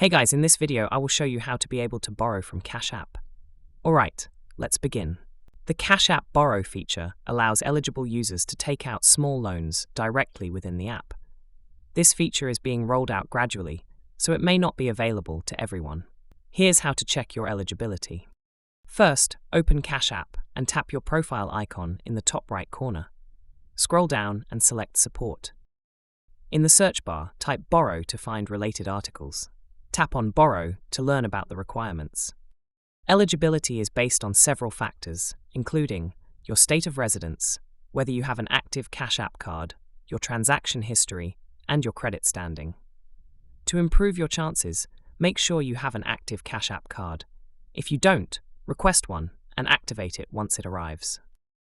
Hey guys, in this video I will show you how to be able to borrow from Cash App. Alright, let's begin. The Cash App Borrow feature allows eligible users to take out small loans directly within the app. This feature is being rolled out gradually, so it may not be available to everyone. Here's how to check your eligibility. First, open Cash App and tap your profile icon in the top right corner. Scroll down and select Support. In the search bar, type Borrow to find related articles. Tap on Borrow to learn about the requirements. Eligibility is based on several factors, including your state of residence, whether you have an active Cash App card, your transaction history, and your credit standing. To improve your chances, make sure you have an active Cash App card. If you don't, request one and activate it once it arrives.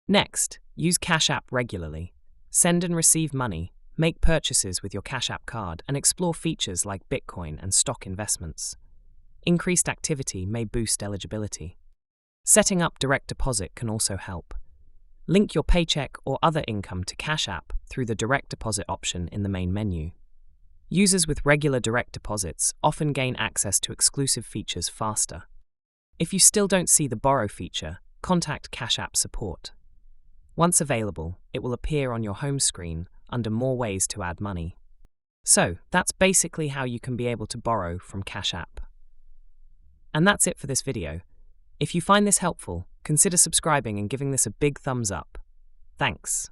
Next, use Cash App regularly. Send and receive money, make purchases with your Cash App card, and explore features like Bitcoin and stock investments. Increased activity may boost eligibility. Setting up direct deposit can also help. Link your paycheck or other income to Cash App through the direct deposit option in the main menu. Users with regular direct deposits often gain access to exclusive features faster. If you still don't see the Borrow feature, contact Cash App support. Once available, it will appear on your home screen under More Ways to Add Money. So, that's basically how you can be able to borrow from Cash App. And that's it for this video. If you find this helpful, consider subscribing and giving this a big thumbs up. Thanks.